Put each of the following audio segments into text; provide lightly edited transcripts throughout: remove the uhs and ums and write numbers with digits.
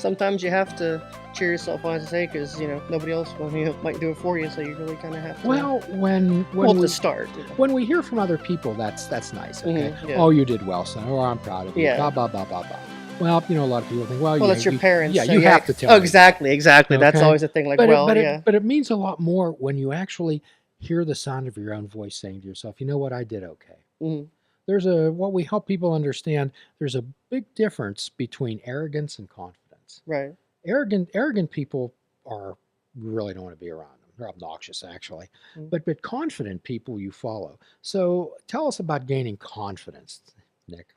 sometimes you have to cheer yourself on to say, because nobody else might do it for you, so you really kind of have to. Well, when to we start. when we hear from other people, that's nice. Okay. Yeah. Oh, you did well, son. Or I'm proud of you. Yeah. Blah blah blah blah blah. Well, a lot of people think, well, yeah, that's your parents. Yeah, so you have to tell. Oh, exactly. Okay? That's always the thing. Like, but yeah. But it means a lot more when you actually hear the sound of your own voice saying to yourself, you know what, I did okay. Mm-hmm. There's what we help people understand. There's a big difference between arrogance and confidence. Right. Arrogant people really don't want to be around them. They're obnoxious, actually. Mm-hmm. But confident people you follow. So tell us about gaining confidence, Nick.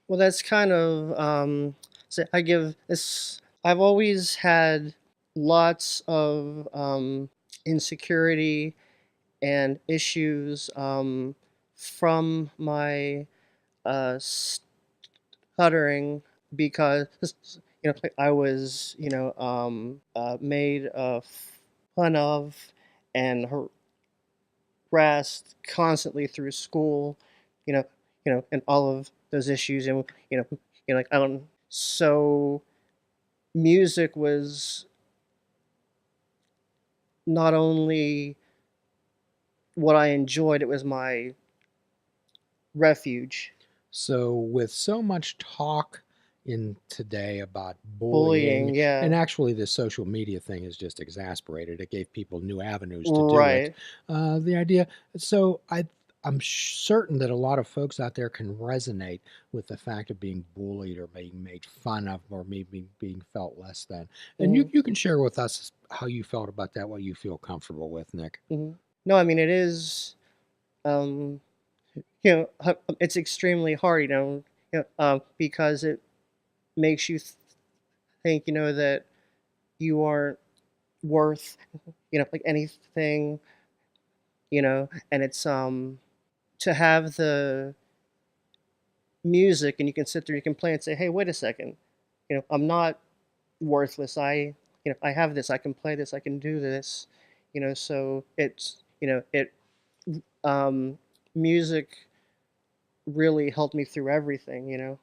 Well, that's kind of so I give this. I've always had lots of insecurity and issues from my stuttering, because like I was made fun of and harassed constantly through school, and all of those issues, and like I don't. So music was not only what I enjoyed; it was my refuge. So with so much talk in today about bullying, Yeah. and actually the social media thing has just exasperated. It gave people new avenues to Right. do it. The idea. So I'm certain that a lot of folks out there can resonate with the fact of being bullied or being made fun of or maybe being felt less than. And you can share with us how you felt about that, what you feel comfortable with, Nick. Mm-hmm. No, I mean, it is, it's extremely hard, because it makes you think, that you aren't worth, like anything, and it's to have the music, and you can sit there, you can play and say, hey, wait a second, I'm not worthless. I have this. I can play this. I can do this. So it's it music really helped me through everything.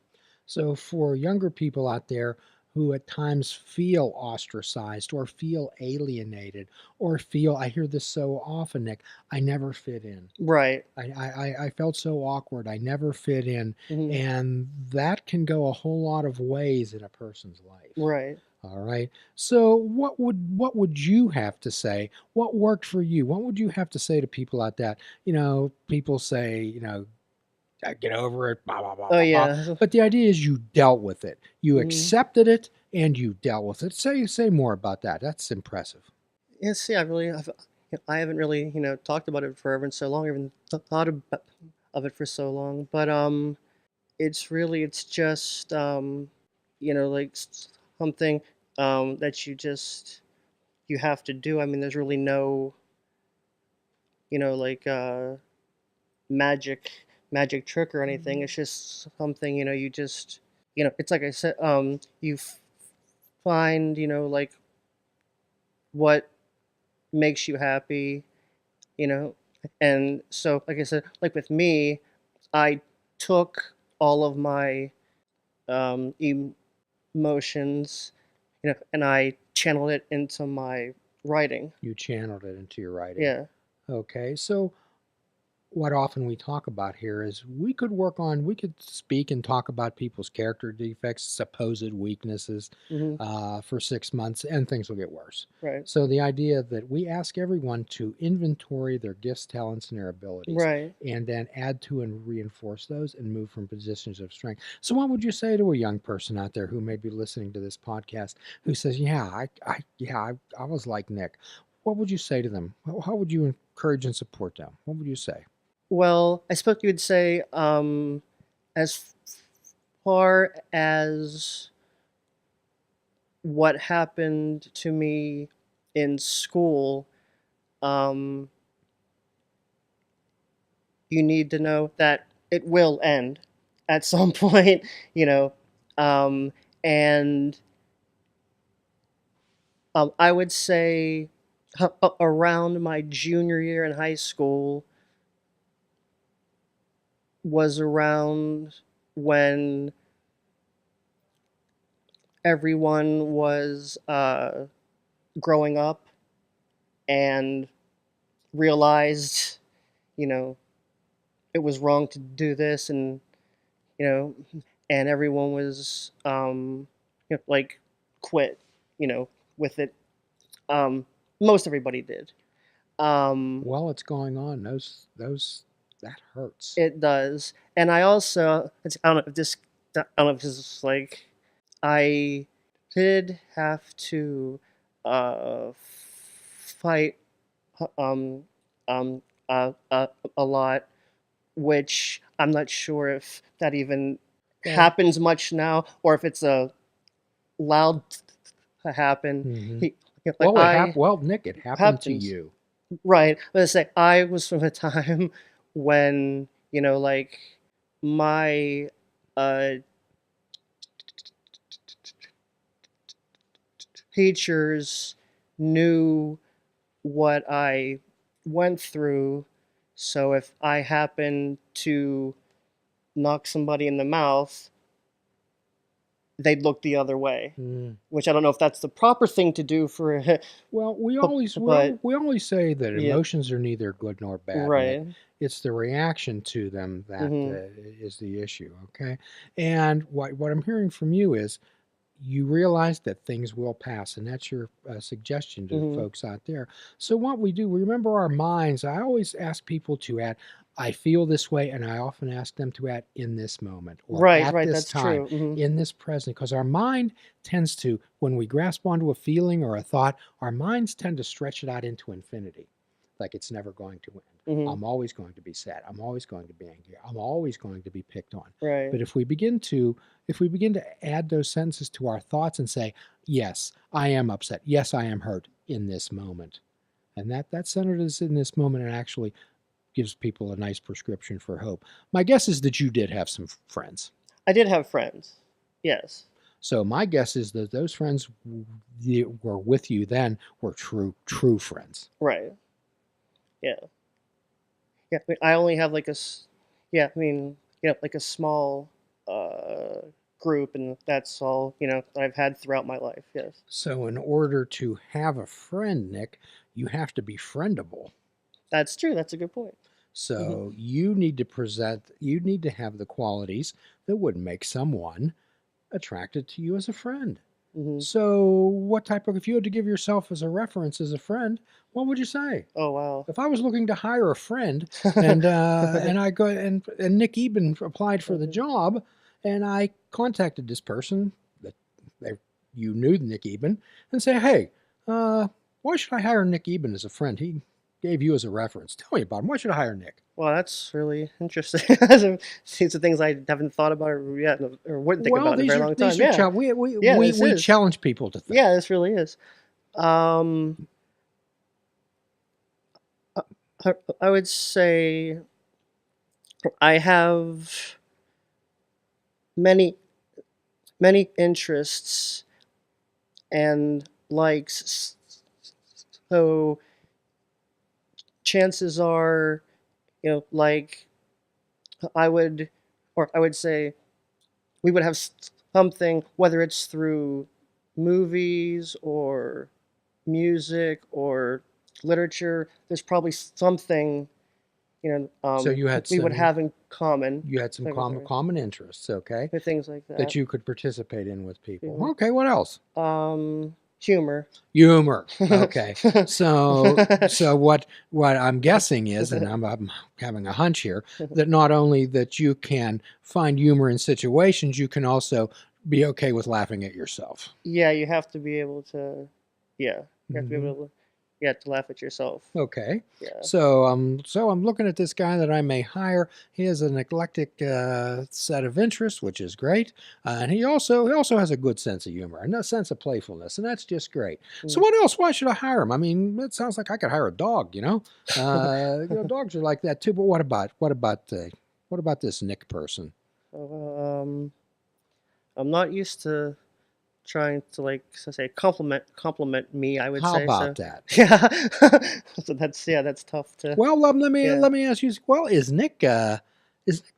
So for younger people out there who at times feel ostracized or feel alienated or feel, I hear this so often, Nick, I never fit in. Right. I felt so awkward. I never fit in. Mm-hmm. And that can go a whole lot of ways in a person's life. Right. All right. So what would you have to say? What worked for you? What would you have to say to people like that? People say, get over it, blah, blah, blah, Oh, blah, yeah. blah. But the idea is you dealt with it. You Mhm. accepted it and you dealt with it. Say more about that. That's impressive. Yeah, see, I haven't really, talked about it forever and so long, I haven't thought of it for so long, but it's just like something that you have to do. I mean, there's really no, like magic trick or anything. It's just something, you just, it's like I said, you find, like what makes you happy, you know, and so, like I said, like with me, I took all of my um, emotions, and I channeled it into my writing. You channeled it into your writing. Yeah. Okay. So what often we talk about here is we could speak and talk about people's character defects, supposed weaknesses for 6 months, and things will get worse. Right. So the idea that we ask everyone to inventory their gifts, talents, and their abilities, Right. and then add to and reinforce those and move from positions of strength. So what would you say to a young person out there who may be listening to this podcast who says, "Yeah, I was like Nick." What would you say to them? How would you encourage and support them? What would you say? Well, I suppose you would say, as far as what happened to me in school, um, you need to know that it will end at some point, and I would say around my junior year in high school was around when everyone was growing up and realized, you know, it was wrong to do this, and you know, and everyone was like quit, with it. Most everybody did. Well, it's going on. That hurts. It does, and I also I don't know if this I don't know if this is like I did have to fight um um a lot, which I'm not sure if that even Well, happens much now, or if it's a loud to happen. hmm He, like well, it happened. I Well, Nick, it happened to happens you. right. Let's say I was from a time when like my uh teachers knew what I went through, so if I happened to knock somebody in the mouth, they'd look the other way. Mm. Which I don't know if that's the proper thing to do for a, Well, but we always say that yeah, emotions are neither good nor bad, Nick. right. It's the reaction to them that Hmm. is the issue. Okay, and what I'm hearing from you is you realize that things will pass, and that's your suggestion to Hmm. folks out there. So what we do, we remember our minds. I always ask people to add, I feel this way, and I often ask them to add in this moment or Right, at right. this That's time, true. Hmm. in this present, because our mind tends to, when we grasp onto a feeling or a thought, our minds tend to stretch it out into infinity, like it's never going to end. Hmm. I'm always going to be sad. I'm always going to be angry. I'm always going to be picked on. Right. But if we begin to add those sentences to our thoughts and say, yes, I am upset. Yes, I am hurt in this moment. And that centered us in this moment and actually gives people a nice prescription for hope. My guess is that you did have some friends. I did have friends. Yes. So my guess is that those friends were with you then were true friends. Right. Yeah. Yeah. I mean, I only have like yeah. I mean, like a small uh group, and that's all that I've had throughout my life. Yes. So in order to have a friend, Nick, you have to be friendable. That's true. That's a good point. Hmm. So you need to have the qualities that would make someone attracted to you as a friend. Hmm. So what type of, if you had to give yourself as a reference as a friend, what would you say? Oh wow. If I was looking to hire a friend and I go and Nick Eiben applied for the Mhm. job and I contacted this person that they, you knew Nick Eiben and say, hey, why should I hire Nick Eiben as a friend? He gave you as a reference. Tell me about him. Why should I hire Nick? Well, that's really interesting. These are things I haven't thought about yet, or wouldn't think Well, about in a very long time. these are Yeah, yeah, this we is. challenge people to think. Yeah, this really is. Um, I, I would say I have many many interests and likes, so chances are, like I would, or I would say we would have something, whether it's through movies or music or literature. There's probably something So we would have in common. you had some common interests, okay, Or things like that that. you could participate in with people. Yeah. Okay, what else? Humor. Humor. Okay. So what I'm guessing is, and I'm having a hunch here, that not only that you can find humor in situations, you can also be okay with laughing at yourself. Yeah, you have to be able to. Yeah, you have to be Hmm. able to. Yeah, to laugh at yourself. Okay. Yeah. So I'm looking at this guy that I may hire. He has an eclectic set of interests, which is great, and he also has a good sense of humor and a sense of playfulness, and that's just great. So Mm. what else? Why should I hire him? I mean, it sounds like I could hire a dog. Dogs are like that too. But what about this Nick person? So, I'm not used to trying to say compliment me. I would How say about so. that? Yeah. So that's tough to. Well, Yeah. let me ask you. Well, is Nick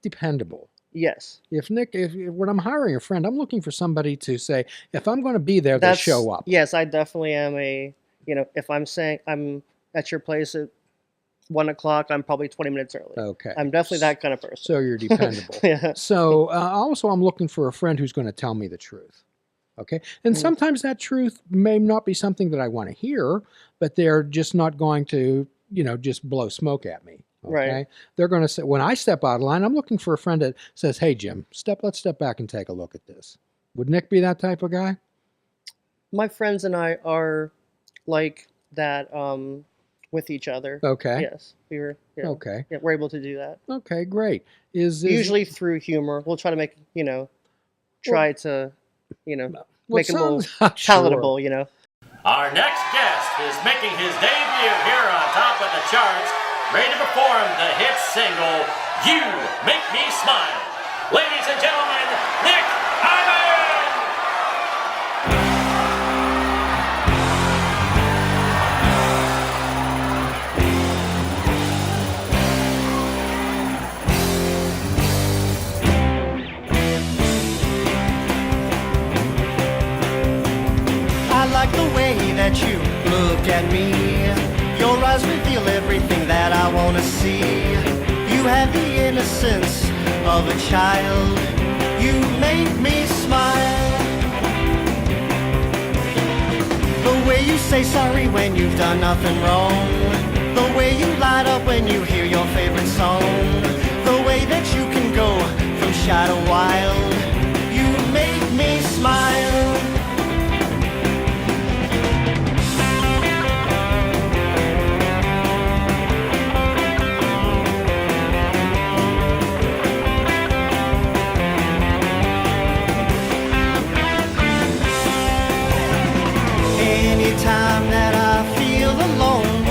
dependable? Yes. If when I'm hiring a friend, I'm looking for somebody to say, if I'm going to be there, they That's show up. yes, I definitely am if I'm saying I'm at your place at 1 o'clock, I'm probably 20 minutes early. Okay. I'm definitely that kind of person. So you're dependable. Yeah. So also, I'm looking for a friend who's going to tell me the truth. Okay. And sometimes that truth may not be something that I want to hear, but they're just not going to, just blow smoke at me. Okay. Right. They're going to say, when I step out of line, I'm looking for a friend that says, hey, Jim, let's step back and take a look at this. Would Nick be that type of guy? My friends and I are like that with each other. Okay. Yes. Okay. Yeah, we're able to do that. Okay, great. Usually through humor. We'll try to make, try to, make it a little palatable, Our next guest is making his debut here on top of the charts, ready to perform the hit single, You Make Me Smile. Ladies and gentlemen, Nick Eiben! I like the way that you look at me. Your eyes reveal everything that I want to see. You have the innocence of a child. You make me smile. The way you say sorry when you've done nothing wrong. The way you light up when you hear your favorite song. The way that you can go from shy to wild. You make me smile. Anytime that I feel alone,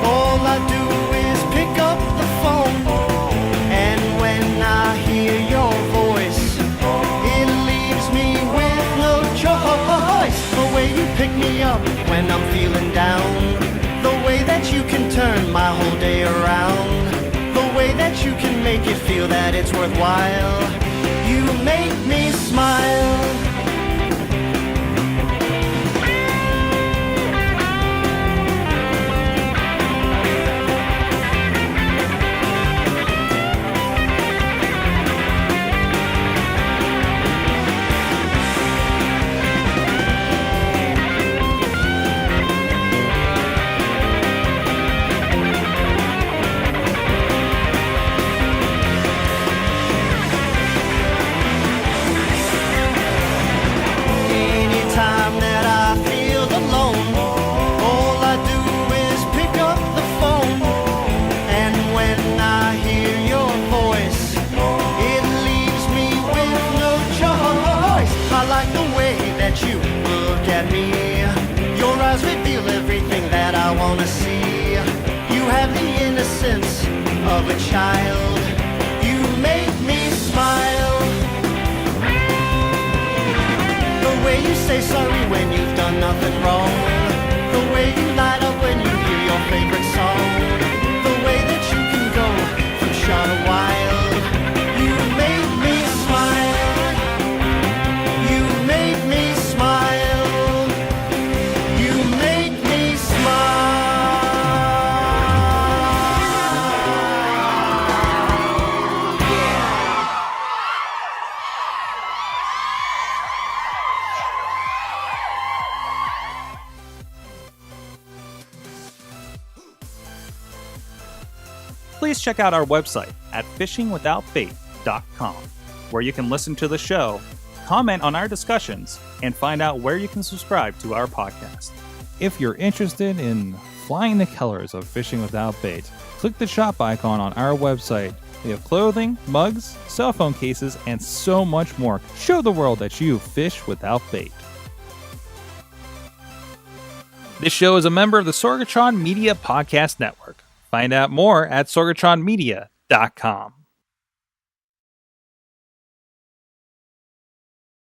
all I do is pick up the phone. And when I hear your voice, it leaves me with no choice. The way you pick me up when I'm feeling down. The way that you can turn my whole day around. The way that you can make it feel that it's worthwhile. You make me smile. Of a child, you make me smile. The way you say sorry when you've done nothing wrong. The way you light up when you hear your favorite song. The way that you can go from shy to wild. You make me smile. You make me smile. You make me smile. Please check out our website at fishingwithoutbait.com, where you can listen to the show, comment on our discussions, and find out where you can subscribe to our podcast. If you're interested in flying the colors of Fishing Without Bait, click the shop icon on our website. We have clothing, mugs, cell phone cases, and so much more. Show the world that you fish without bait. This show is a member of the Sorgatron Media Podcast Network. Find out more at sorgatronmedia.com.